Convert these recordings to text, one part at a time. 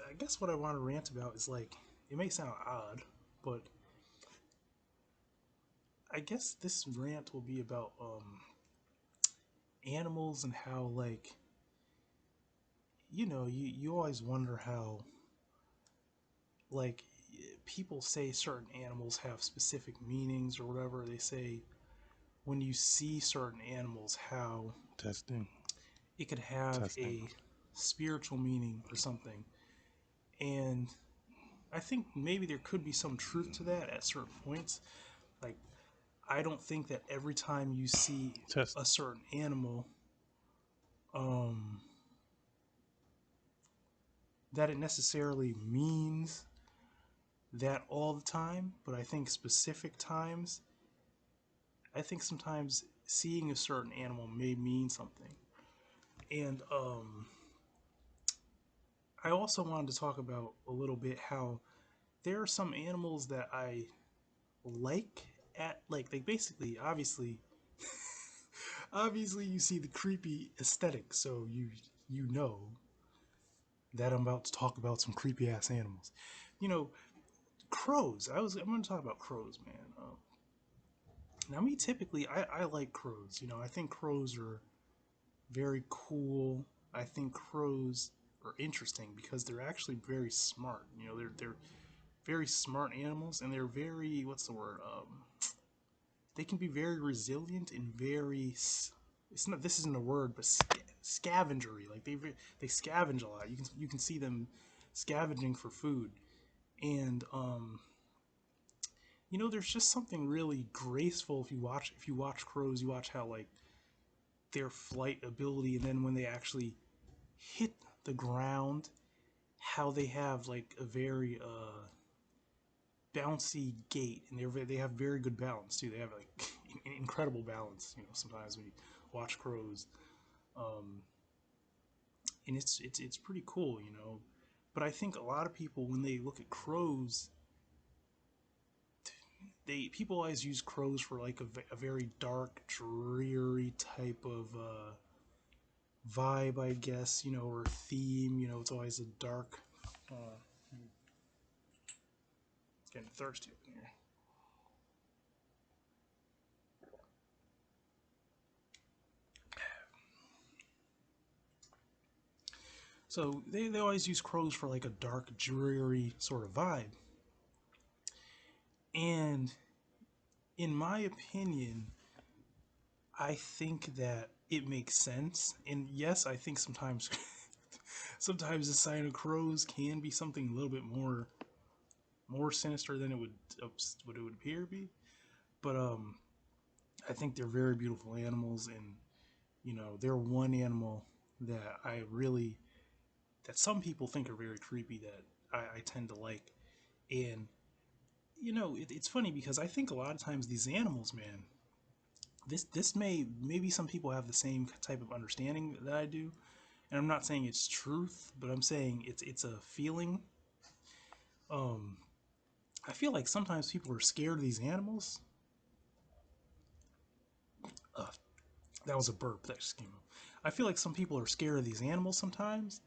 I guess what I want to rant about is like it may sound odd, but I guess this rant will be about animals and how like you always wonder how like people say certain animals have specific meanings or whatever. They say when you see certain animals how Testing. it could have Testing. a spiritual meaning or something. And I think maybe there could be some truth to that at certain points. Like I don't think that every time you see Test. a certain animal, um, that it necessarily means that all the time. But I think specific times, I think sometimes seeing a certain animal may mean something. And I also wanted to talk about a little bit how there are some animals that I like at like they basically obviously you see the creepy aesthetic, so you know that I'm about to talk about some creepy ass animals. You know, crows. I'm going to talk about crows, man. Now me typically I like crows. You know, I think crows are very cool. I think crows are interesting because they're actually very smart. You know, they're very smart animals, and they're very what's the word? They can be very resilient and very. It's not. This isn't a word, but scavengery. Like they scavenge a lot. You can see them scavenging for food, and there's just something really graceful if you watch crows. You watch how like their flight ability, and then when they actually hit the ground, how they have like a very bouncy gait, and they have very good balance too. They have like incredible balance. Sometimes when you watch crows, um, and it's pretty cool. But I think a lot of people when they look at crows, they people always use crows for like a very dark, dreary type of vibe, I guess. Or theme. It's always a dark. Uh, it's getting thirsty up in here. So they always use crows for like a dark, dreary sort of vibe. And in my opinion, I think that it makes sense. And yes, I think sometimes sometimes the sign of crows can be something a little bit more sinister than what it would appear to be. But I think they're very beautiful animals, and they're one animal that I really that some people think are very creepy that I tend to like. And it's funny because I think a lot of times these animals, man, this maybe some people have the same type of understanding that I do, and I'm not saying it's truth, but I'm saying it's a feeling. Um, I feel like sometimes people are scared of these animals. Uh, that was a burp that just came up. I feel like some people are scared of these animals sometimes,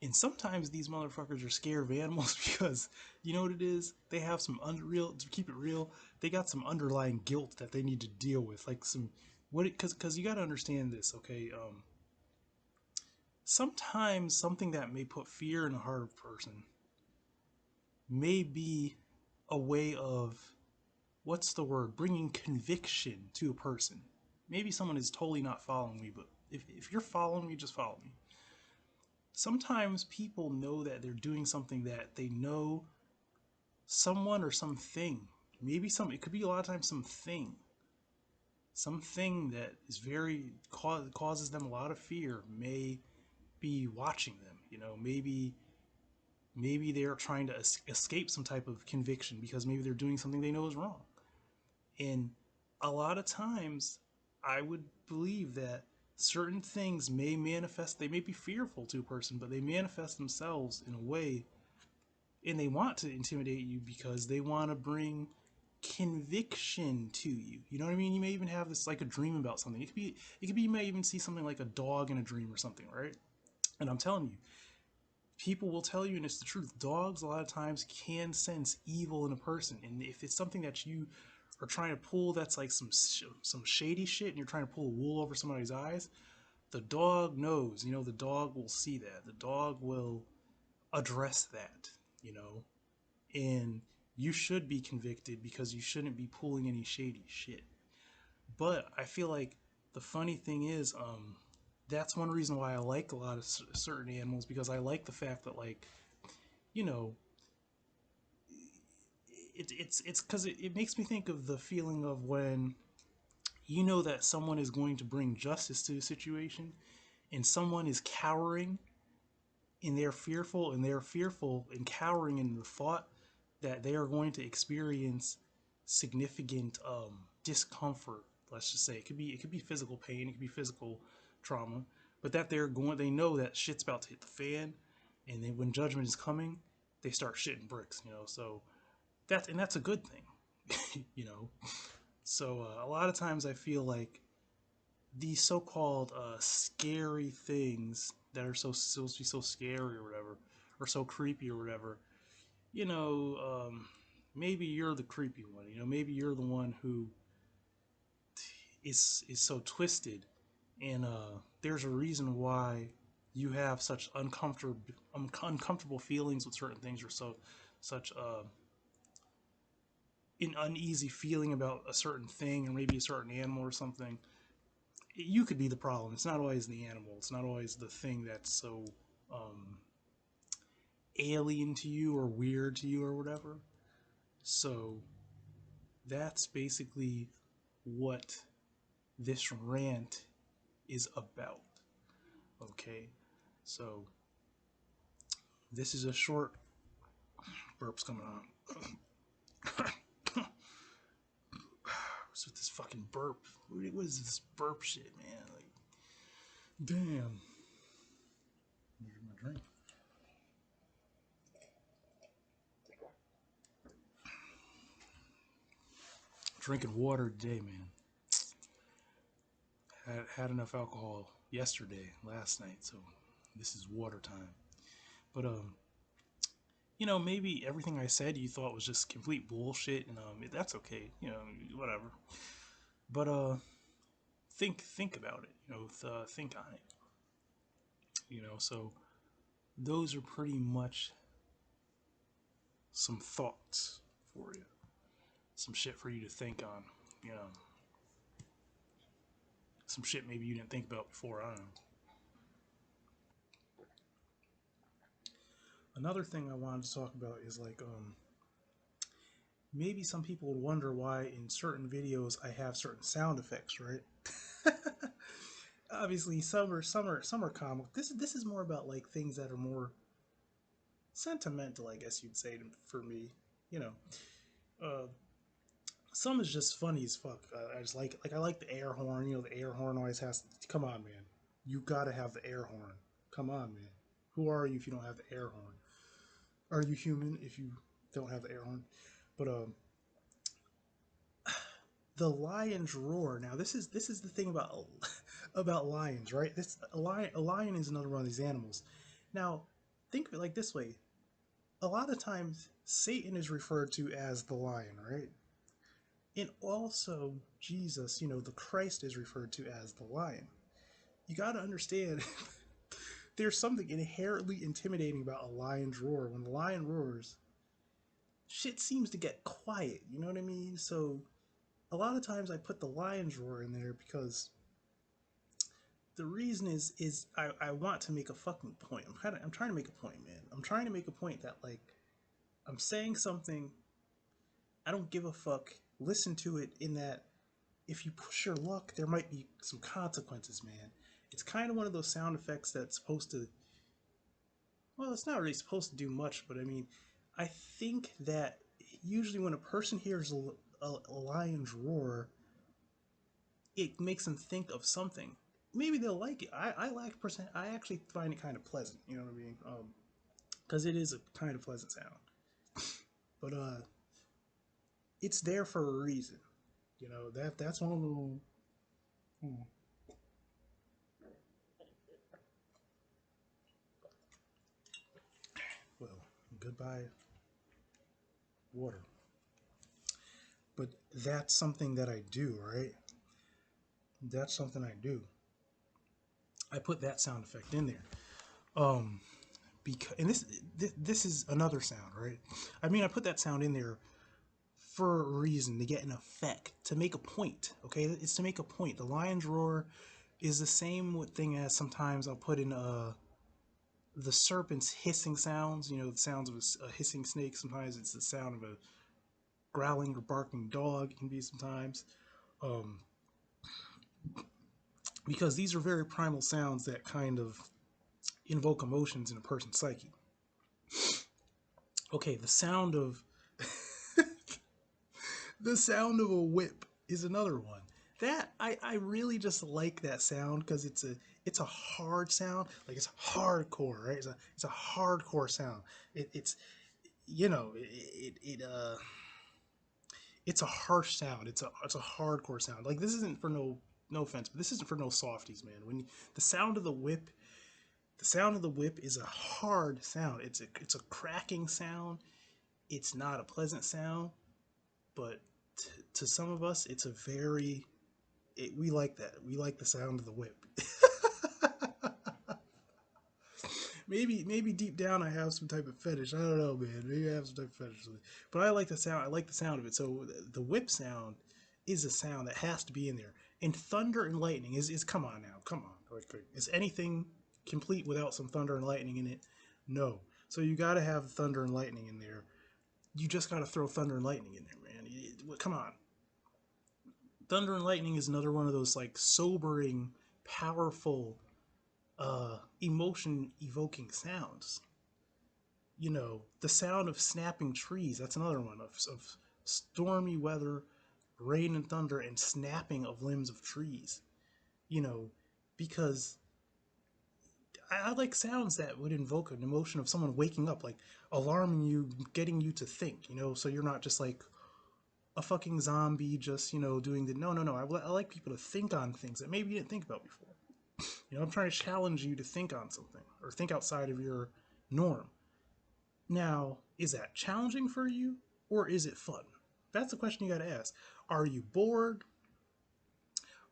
and sometimes these motherfuckers are scared of animals because you know what it is? They have some unreal, to keep it real, they got some underlying guilt that they need to deal with. Like some, because you got to understand this, okay? Sometimes something that may put fear in the heart of a person may be a way of, what's the word? Bringing conviction to a person. Maybe someone is totally not following me, but if you're following me, just follow me. Sometimes people know that they're doing something that they know someone or something, maybe it could be a lot of times something that is very causes them a lot of fear may be watching them. Maybe they're trying to escape some type of conviction because maybe they're doing something they know is wrong. And a lot of times I would believe that certain things may manifest, they may be fearful to a person, but they manifest themselves in a way, and they want to intimidate you because they want to bring conviction to you. You know what I mean? You may even have this like a dream about something. It could be you may even see something like a dog in a dream or something, right? And I'm telling you, People will tell you, and it's the truth, dogs a lot of times can sense evil in a person. And if it's something that you are trying to pull that's like some shady shit and you're trying to pull wool over somebody's eyes, the dog knows, the dog will see that. The dog will address that, you know, and you should be convicted because you shouldn't be pulling any shady shit. But I feel like the funny thing is, that's one reason why I like a lot of certain animals, because I like the fact that, like, you know, it's because it makes me think of the feeling of when you know that someone is going to bring justice to a situation and someone is cowering and they're fearful and cowering in the thought that they are going to experience significant discomfort. Let's just say it could be physical pain, it could be physical trauma, but that they know that shit's about to hit the fan, and then when judgment is coming, they start shitting bricks. So that's a good thing. So a lot of times I feel like these so-called scary things that are supposed to be so scary or whatever, or so creepy or whatever, you know, maybe you're the creepy one. Maybe you're the one who is so twisted, and there's a reason why you have such uncomfortable feelings with certain things, or such an uneasy feeling about a certain thing, or maybe a certain animal or something. You could be the problem. It's not always the animal. It's not always the thing that's so um, alien to you or weird to you or whatever. So that's basically what this rant is about. Okay, so this is a short burps coming on. What's with this fucking burp? What is this burp shit, man? Like, damn. Here's my drink. Drinking water today, man. Had enough alcohol yesterday, last night, so this is water time. But maybe everything I said you thought was just complete bullshit, and that's okay. Whatever. But think about it. Think on it. So those are pretty much some thoughts for you, some shit for you to think on. You know, some shit maybe you didn't think about before. I don't know. Another thing I wanted to talk about is like maybe some people would wonder why in certain videos I have certain sound effects, right? Obviously, some are comic. This is more about like things that are more sentimental, I guess you'd say, for me. You know, uh, some is just funny as fuck. I just like I like the air horn. The air horn always has. Come on, man, you gotta have the air horn. Come on, man. Who are you if you don't have the air horn? Are you human if you don't have the air horn? But the lion's roar. Now this is the thing about about lions, right? A lion is another one of these animals. Now think of it like this way: a lot of times Satan is referred to as the lion, right? And also Jesus, the Christ, is referred to as the lion. You got to understand, there's something inherently intimidating about a lion's roar. When the lion roars, shit seems to get quiet. You know what I mean? So a lot of times I put the lion's roar in there because the reason is I want to make a fucking point. I'm trying to make a point, man. I'm trying to make a point that, like, I'm saying something, I don't give a fuck. Listen to it, in that if you push your luck, there might be some consequences, man. It's kind of one of those sound effects that's supposed to, well, it's not really supposed to do much, but I mean, I think that usually when a person hears a lion's roar, it makes them think of something. Maybe they'll like it. I actually find it kind of pleasant. You know what I mean? Because it is a kind of pleasant sound. But it's there for a reason. That's one of the. Hmm. goodbye water. But that's something that I do, right? That's something I do. I put that sound effect in there. Um, because and this is another sound, right? I mean, I put that sound in there for a reason, to get an effect, to make a point. Okay, it's to make a point. The lion's roar is the same thing as sometimes I'll put in the serpent's hissing sounds. You know, the sounds of a hissing snake. Sometimes it's the sound of a growling or barking dog. It can be sometimes. Um, because these are very primal sounds that kind of invoke emotions in a person's psyche. Okay, the sound of a whip is another one. That I really just like that sound because it's a hard sound, like it's hardcore, right? It's a hardcore sound. It's you know it's a harsh sound. It's a hardcore sound. Like this isn't for no offense, but this isn't for no softies, man. When the sound of the whip, the sound of the whip is a hard sound. It's a cracking sound. It's not a pleasant sound, but to some of us, it's a very we like that. We like the sound of the whip. Maybe deep down I have some type of fetish. I don't know, man. Maybe I have some type of fetish, but I like the sound. I like the sound of it. So the whip sound is a sound that has to be in there. And thunder and lightning is come on now, come on. Is anything complete without some thunder and lightning in it? No. So you got to have thunder and lightning in there. You just got to throw thunder and lightning in there, man. Come on. Thunder and lightning is another one of those like sobering, powerful, emotion evoking sounds. You know, the sound of snapping trees, that's another one of stormy weather, rain and thunder, and snapping of limbs of trees. You know, because I like sounds that would invoke an emotion of someone waking up, like alarming you, getting you to think, you know, so you're not just like a fucking zombie just, you know, doing the. No, no, no. I like people to think on things that maybe you didn't think about before. You know, I'm trying to challenge you to think on something or think outside of your norm. Now, is that challenging for you or is it fun? That's the question you got to ask. Are you bored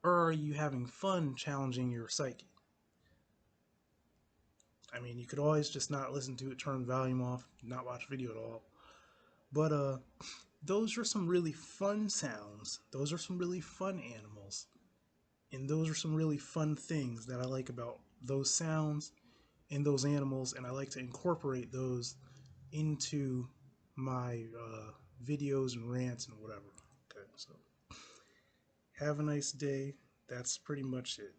or are you having fun challenging your psyche? I mean, you could always just not listen to it, turn the volume off, not watch video at all. But those are some really fun sounds. Those are some really fun animals. And those are some really fun things that I like about those sounds and those animals, and I like to incorporate those into my videos and rants and whatever. Okay, so have a nice day. That's pretty much it.